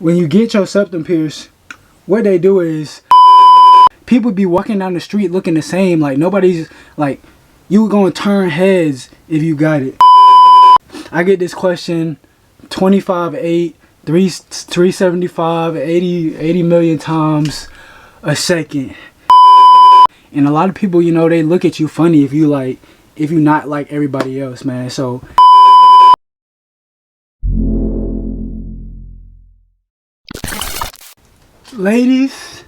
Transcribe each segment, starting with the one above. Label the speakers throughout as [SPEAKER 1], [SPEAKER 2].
[SPEAKER 1] when you get your septum pierced, what they do is people be walking down the street looking the same. Like nobody's like, you gonna turn heads if you got it. I get this question 25, 375, 80 million times a second. And a lot of people, you know, they look at you funny if you not like everybody else, man. So ladies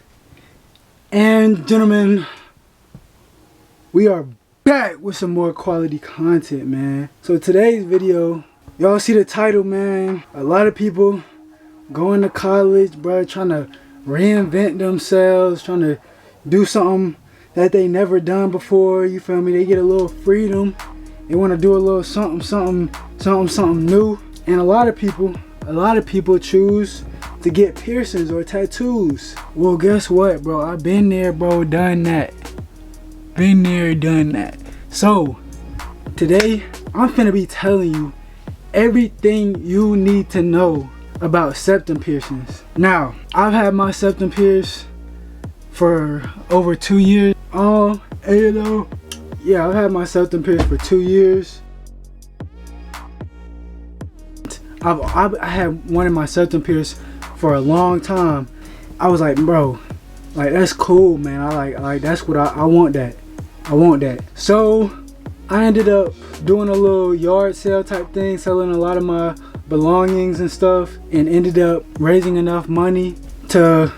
[SPEAKER 1] and gentlemen, we are back with some more quality content, man. So today's video, y'all see the title, man. A lot of people going to college, bro, trying to reinvent themselves, trying to do something that they never done before. You feel me? They get a little freedom. They want to do a little something new. And a lot of people choose to get piercings or tattoos. Well, guess what, bro? I've been there, bro, done that. Been there, done that. So today I'm finna be telling you everything you need to know about septum piercings. Now, I've had my septum pierced for over 2 years. Yeah, I've had my septum pierced for 2 years. I had one of my septum pierced for a long time. I was like, bro, like that's cool, man. I like that's what I want that. I want that. So I ended up doing a little yard sale type thing, selling a lot of my belongings and stuff, and ended up raising enough money to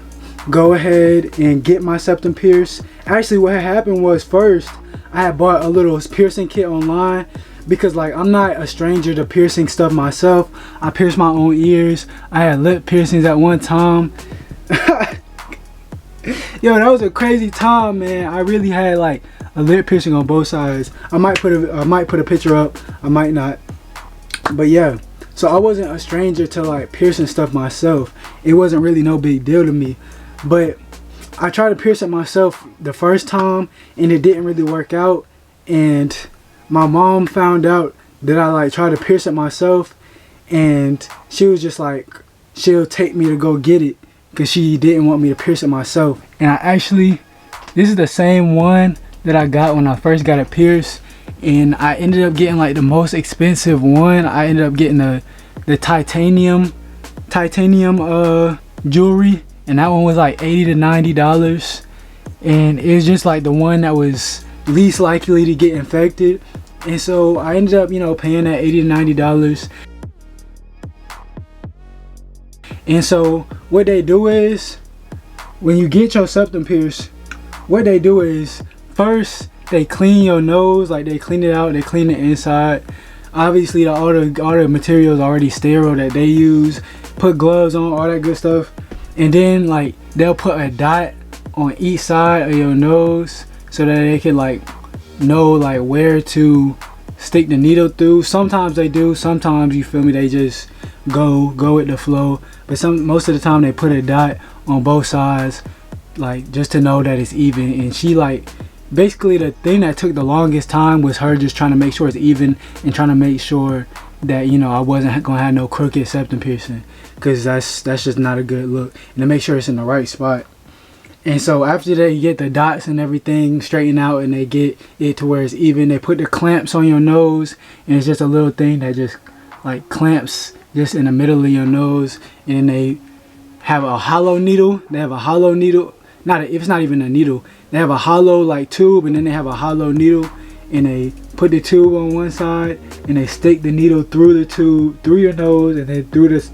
[SPEAKER 1] go ahead and get my septum pierced. Actually, what had happened was, first I had bought a little piercing kit online because like I'm not a stranger to piercing stuff myself. I pierced my own ears. I had lip piercings at one time. Yo, that was a crazy time, man. I really had like a lip piercing on both sides. I might put a picture up, I might not. But yeah, so I wasn't a stranger to like piercing stuff myself. It wasn't really no big deal to me. But I tried to pierce it myself the first time and it didn't really work out. And my mom found out that I like tried to pierce it myself, and she was just like, she'll take me to go get it because she didn't want me to pierce it myself. And I actually, this is the same one that I got when I first got it pierced, and I ended up getting like the most expensive one. I ended up getting the titanium jewelry, and that one was like $80 to $90, and it was just like the one that was least likely to get infected. And so I ended up, you know, paying that $80 to $90. And so what they do is, when you get your septum pierced, what they do is, first they clean your nose, like they clean it out, they clean the inside. Obviously all the materials already sterile that they use, put gloves on, all that good stuff. And then like they'll put a dot on each side of your nose so that they can like know like where to stick the needle through. Sometimes they do, sometimes, you feel me, they just go with the flow. But most of the time they put a dot on both sides, like just to know that it's even. And she like, basically the thing that took the longest time was her just trying to make sure it's even and trying to make sure that, you know, I wasn't gonna have no crooked septum piercing, because that's just not a good look. And to make sure it's in the right spot. And so after they get the dots and everything straightened out and they get it to where it's even, they put the clamps on your nose, and it's just a little thing that just like clamps just in the middle of your nose. And then they have a hollow needle. They have a hollow needle. It's not even a needle. They have a hollow like tube, and then they have a hollow needle, and they put the tube on one side and they stick the needle through the tube, through your nose, and then through the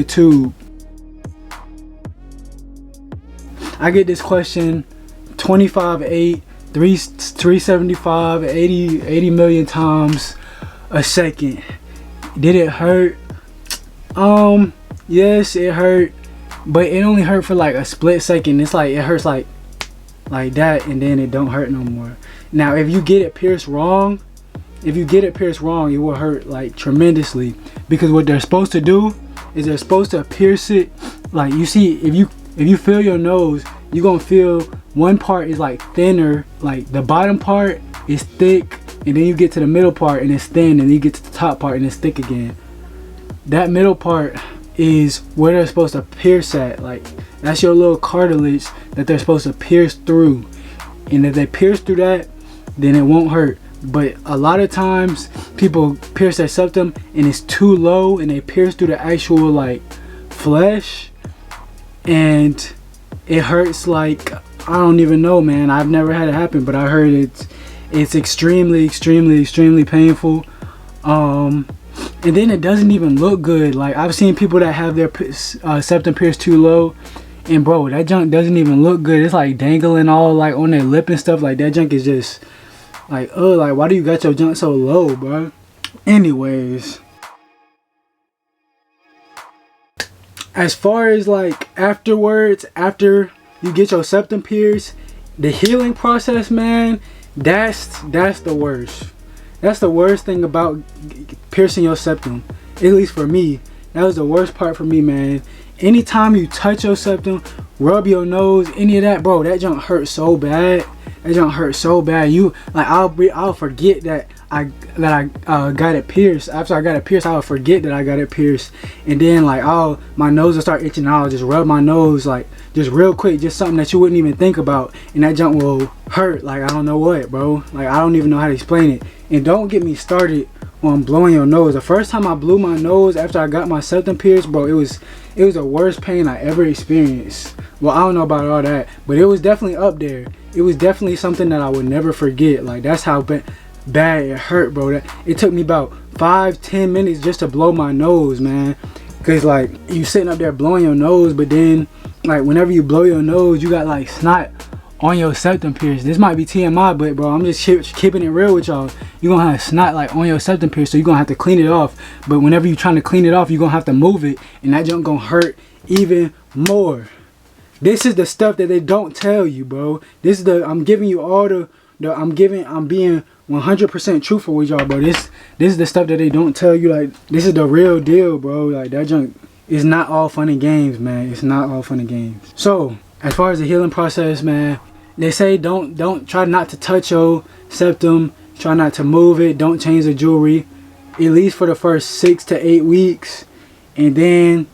[SPEAKER 1] tube. I get this question 25, 375, 80 million times a second. Did it hurt? Yes, it hurt, but it only hurt for like a split second. It's like it hurts like that, and then it don't hurt no more. Now if you get it pierced wrong, it will hurt like tremendously, because what they're supposed to do is they're supposed to pierce it. Like, you see, if you feel your nose, you're gonna feel one part is like thinner, like the bottom part is thick, and then you get to the middle part and it's thin, and then you get to the top part and it's thick again. That middle part is where they're supposed to pierce at. Like, that's your little cartilage that they're supposed to pierce through. And if they pierce through that, then it won't hurt. But a lot of times people pierce their septum and it's too low, and they pierce through the actual like flesh, and it hurts like, I don't even know, man. I've never had it happen, but I heard it's extremely painful. And then it doesn't even look good. Like, I've seen people that have their septum pierced too low, and bro, that junk doesn't even look good. It's like dangling all like on their lip and stuff. Like, that junk is just like, oh, like, why do you got your junk so low, bro? Anyways, as far as like afterwards, after you get your septum pierced, the healing process, man, that's the worst. That's the worst thing about piercing your septum. At least for me, that was the worst part for me, man. Anytime you touch your septum, rub your nose, any of that, bro, that junk hurts so bad. That junk hurts so bad. You like, I'll forget that I got it pierced. After I got it pierced, I'll forget that I got it pierced, and then like, my nose will start itching. I'll just rub my nose like just real quick, just something that you wouldn't even think about, and that junk will hurt like I don't know what, bro. Like, I don't even know how to explain it. And don't get me started on blowing your nose. The first time I blew my nose after I got my septum pierced, bro, it was the worst pain I ever experienced. Well, I don't know about all that, but it was definitely up there. It was definitely something that I would never forget. Like, that's how bad it hurt, bro. It took me about 5-10 minutes just to blow my nose, man. Cause like, you sitting up there blowing your nose, but then like, whenever you blow your nose, you got like snot on your septum pierce. This might be TMI, but bro, I'm just keeping it real with y'all. You're gonna have snot like on your septum pierce, so you're gonna have to clean it off. But whenever you're trying to clean it off, you're gonna have to move it, and that junk gonna hurt even more. This is the stuff that they don't tell you, bro. This is I'm giving you all I'm being 100% truthful with y'all, bro. This is the stuff that they don't tell you. Like, this is the real deal, bro. Like, that junk is not all fun and games, man. It's not all fun and games. So, as far as the healing process, man, they say don't try not to touch your septum. Try not to move it. Don't change the jewelry, at least for the first 6 to 8 weeks, and then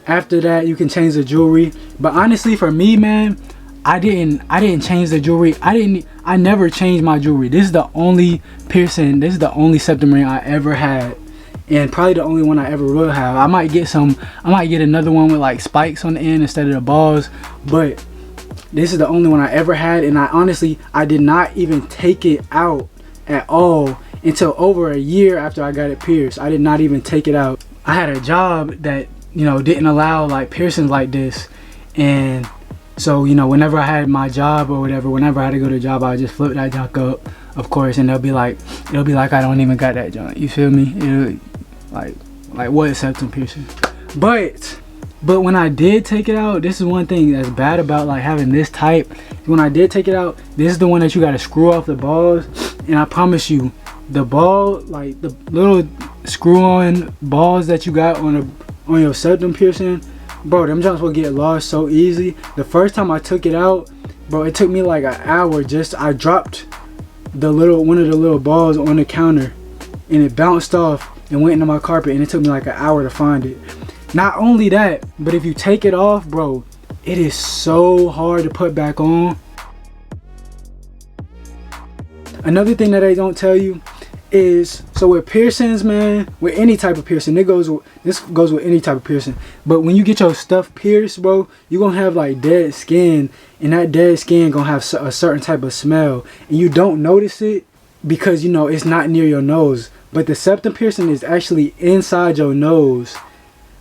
[SPEAKER 1] after that you can change the jewelry. But honestly, for me, man, I didn't change the jewelry. I never changed my jewelry. This is the only piercing. This is the only septum ring I ever had, and probably the only one I ever will have. I might get another one with like spikes on the end instead of the balls, but this is the only one I ever had. And I did not even take it out at all until over a year after I got it pierced. I did not even take it out. I had a job that, you know, didn't allow like piercings like this, and so, you know, whenever I had my job or whatever, whenever I had to go to a job, I would just flip that junk up, of course, and it'll be like I don't even got that junk. You feel me? It'll, like what is septum piercing? But when I did take it out, this is one thing that's bad about like having this type. When I did take it out, this is the one that you got to screw off the balls, and I promise you, the ball, like the little screw-on balls that you got on your septum piercing, bro, them jumps will get lost so easy. The first time I took it out, bro, it took me like an hour. I dropped one of the little balls on the counter, and it bounced off and went into my carpet, and it took me like an hour to find it. Not only that, but if you take it off, bro, it is so hard to put back on. Another thing that they don't tell you is, so with piercings, man, with any type of piercing, this goes with any type of piercing, but when you get your stuff pierced, bro, you're gonna have like dead skin, and that dead skin gonna have a certain type of smell, and you don't notice it because, you know, it's not near your nose. But the septum piercing is actually inside your nose.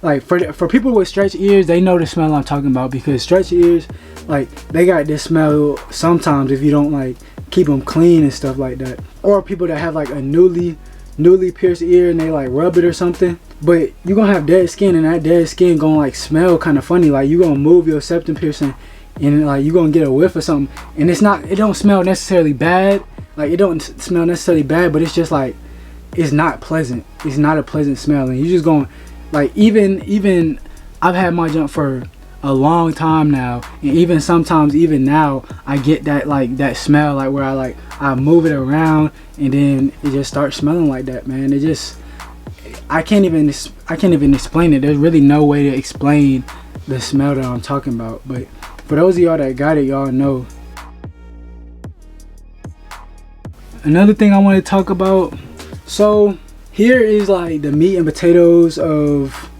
[SPEAKER 1] Like, for people with stretched ears, they know the smell I'm talking about, because stretched ears, like, they got this smell sometimes if you don't like keep them clean and stuff like that. Or people that have like a newly pierced ear and they like rub it or something. But you're gonna have dead skin, and that dead skin gonna like smell kind of funny. Like, you gonna move your septum piercing and like you gonna get a whiff or something, and it don't smell necessarily bad. Like, it don't smell necessarily bad, but it's just like, it's not pleasant. It's not a pleasant smell, and you just going like, even I've had my junk for a long time now, and even sometimes, even now, I get that like that smell, like where I move it around and then it just starts smelling like that, man. I can't even explain it. There's really no way to explain the smell that I'm talking about. But for those of y'all that got it, y'all know. Another thing I want to talk about, so here is like the meat and potatoes of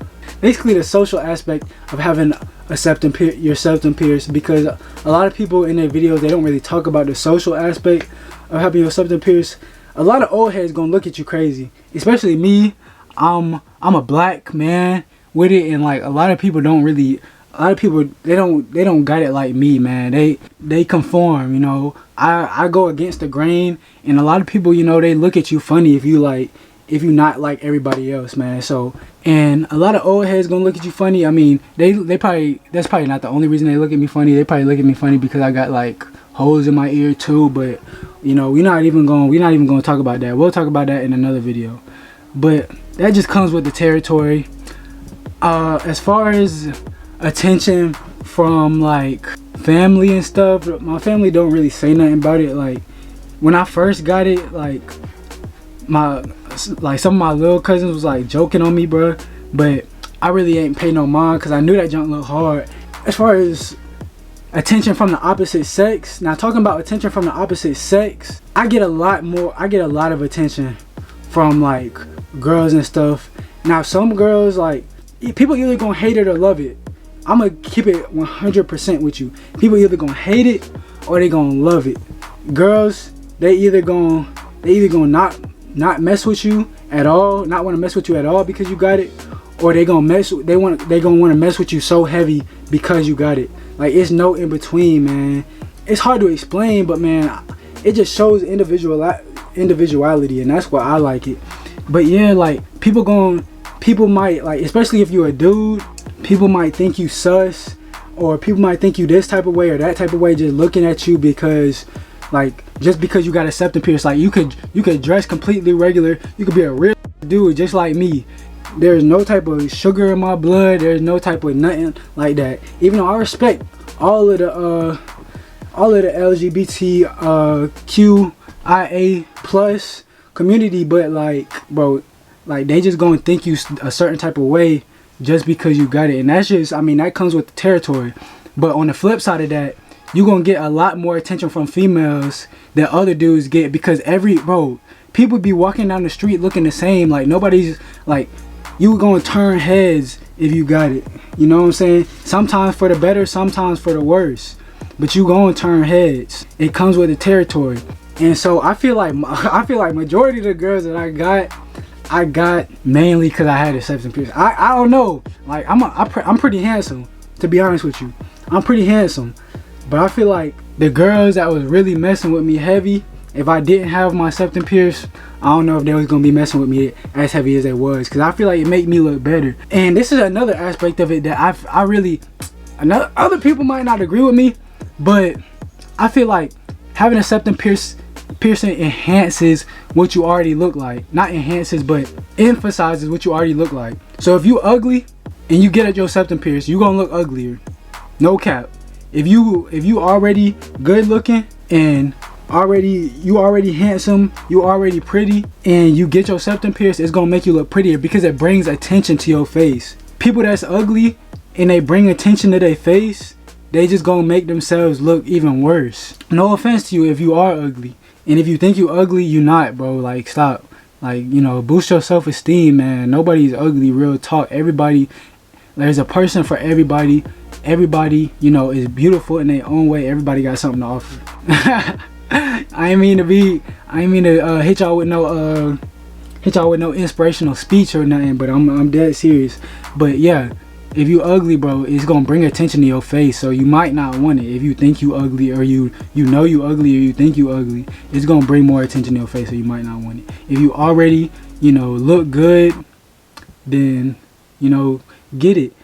[SPEAKER 1] basically the social aspect of having a septum your septum pierced, because a lot of people in their videos, they don't really talk about the social aspect of having your septum pierced. A lot of old heads gonna look at you crazy, especially me. I'm a black man with it, and like a lot of people don't really, a lot of people they don't got it like me, man. They conform, you know. I go against the grain, and a lot of people, you know, they look at you funny if you not like everybody else, man. So, and a lot of old heads gonna look at you funny. I mean, they probably, that's probably not the only reason they look at me funny. They probably look at me funny because I got like holes in my ear too. But you know, we're not even gonna talk about that. We'll talk about that in another video. But that just comes with the territory. As far as attention from like family and stuff, my family don't really say nothing about it. Like when I first got it, like some of my little cousins was like joking on me, bro, but I really ain't pay no mind because I knew that junk looked hard. As far as attention from the opposite sex, now talking about attention from the opposite sex, I get a lot of attention from like girls and stuff. Now some girls, like, people either gonna hate it or love it. I'm gonna keep it 100% with you. People either gonna hate it or they gonna love it. Girls, they either gonna not mess with you at all, not want to mess with you at all because you got it, or they gonna want to mess with you so heavy because you got it. Like, it's no in between, man. It's hard to explain, but man, it just shows individuality, and that's why I like it. But yeah, like people might, like, especially if you're a dude, people might think you sus, or people might think you this type of way or that type of way, just looking at you because, like, just because you got a septum pierce. Like, you could dress completely regular, you could be a real dude just like me. There's no type of sugar in my blood, there's no type of nothing like that. Even though I respect all of the LGBTQIA plus community, but like, bro, like, they just gonna think you a certain type of way just because you got it. And that's just, I mean, that comes with the territory. But on the flip side of that, you're gonna get a lot more attention from females than other dudes get, because people be walking down the street looking the same. Like, nobody's, like, you gonna turn heads if you got it, you know what I'm saying? Sometimes for the better, sometimes for the worse, but you gonna turn heads. It comes with the territory. And so I feel like majority of the girls that I got mainly because I had a septum piercing. I don't know, like, I'm pretty handsome, to be honest with you. I'm pretty handsome, but I feel like the girls that was really messing with me heavy, if I didn't have my septum pierced, I don't know if they was gonna be messing with me as heavy as they was, because I feel like it made me look better. And this is another aspect of it that I really, other people might not agree with me, but I feel like having a septum piercing enhances what you already look like. Not enhances, but emphasizes what you already look like. So if you ugly and you get your septum pierced, you gonna look uglier. No cap. If you already good looking and you already handsome, you already pretty, and you get your septum pierced, it's gonna make you look prettier because it brings attention to your face. People that's ugly and they bring attention to their face, they just gonna make themselves look even worse. No offense to you if you are ugly, and if you think you ugly, you not, bro. Like, stop. Like, you know, boost your self-esteem, man. Nobody's ugly, real talk. Everybody, there's a person for everybody. Everybody, you know, is beautiful in their own way. Everybody got something to offer. I ain't mean to hit y'all with no inspirational speech or nothing, but I'm dead serious. But yeah, if you ugly, bro, it's gonna bring attention to your face, so you might not want it. If you think you ugly, or you know you ugly, or you think you ugly, it's gonna bring more attention to your face, so you might not want it. If you already, you know, look good, then, you know, get it.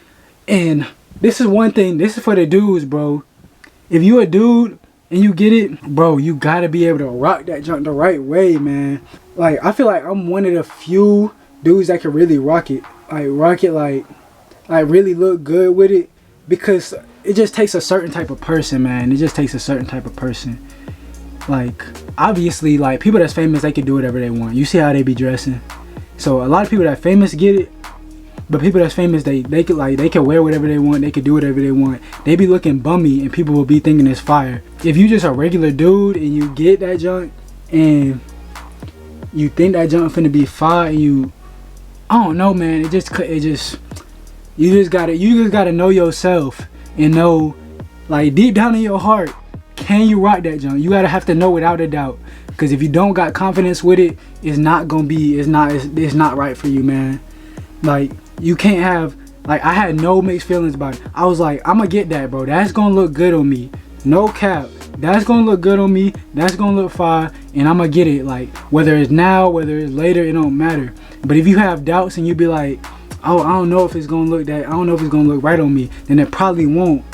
[SPEAKER 1] And this is one thing, this is for the dudes, bro. If you a dude and you get it, bro, you gotta be able to rock that junk the right way, man. Like, I feel like I'm one of the few dudes that can really rock it like really look good with it, because it just takes a certain type of person, man. It just takes a certain type of person. Like, obviously, like, people that's famous, they can do whatever they want. You see how they be dressing. So a lot of people that famous get it, but people that's famous, they can wear whatever they want, they can do whatever they want. They be looking bummy and people will be thinking it's fire. If you just a regular dude and you get that junk and you think that junk finna be fire, and I don't know, man, you just gotta know yourself and know, like, deep down in your heart, can you rock that junk? You gotta have to know without a doubt, because if you don't got confidence with it, it's not right for you, man. Like, you can't have, like, I had no mixed feelings about it. I was like, I'm gonna get that, bro. That's gonna look good on me, no cap. That's gonna look good on me, that's gonna look fire, and I'm gonna get it. Like, whether it's now, whether it's later, it don't matter. But if you have doubts and you be like, oh, I don't know if it's gonna look that, I don't know if it's gonna look right on me, then it probably won't.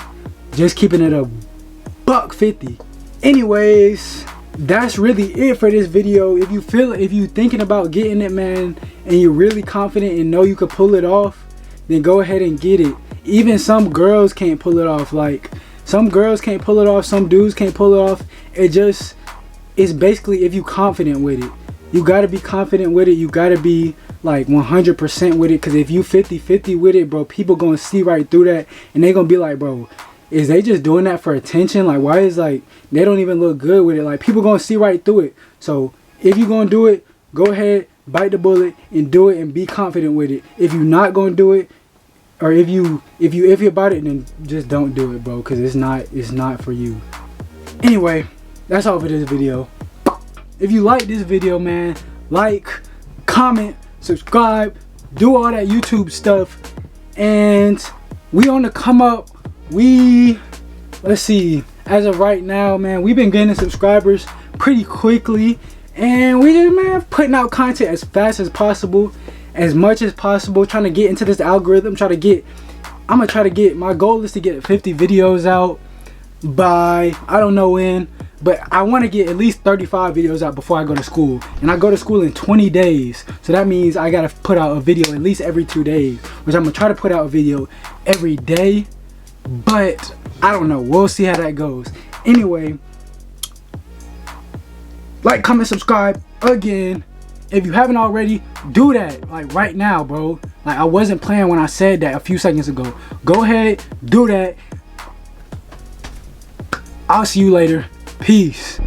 [SPEAKER 1] Just keeping it $150. Anyways, that's really it for this video. If you thinking about getting it, man, and you're really confident and know you could pull it off, then go ahead and get it. Even some girls can't pull it off. Like, some girls can't pull it off, some dudes can't pull it off. It's basically if you confident with it. You gotta be confident with it. You gotta be like 100% with it, because if you 50-50 with it, bro, people gonna see right through that and they gonna be like, bro, is they just doing that for attention? Like, why is, like, they don't even look good with it? Like, people gonna see right through it. So if you gonna do it, go ahead, bite the bullet and do it and be confident with it. If you're not gonna do it, or if you about it, then just don't do it, bro, because it's not for you. Anyway, that's all for this video. If you like this video, man, like, comment, subscribe, do all that YouTube stuff, and we on the come up. Let's see, as of right now, man, we've been getting subscribers pretty quickly, and we just, man, putting out content as fast as possible, as much as possible, trying to get into this algorithm. I'm gonna try to get, my goal is to get 50 videos out by, I don't know when, but I want to get at least 35 videos out before I go to school. And I go to school in 20 days, so that means I gotta put out a video at least every 2 days, which I'm gonna try to put out a video every day, but I don't know, we'll see how that goes. Anyway, like, comment, subscribe again. If you haven't already, do that, like, right now, bro. Like, I wasn't playing when I said that a few seconds ago. Go ahead, do that. I'll see you later. Peace.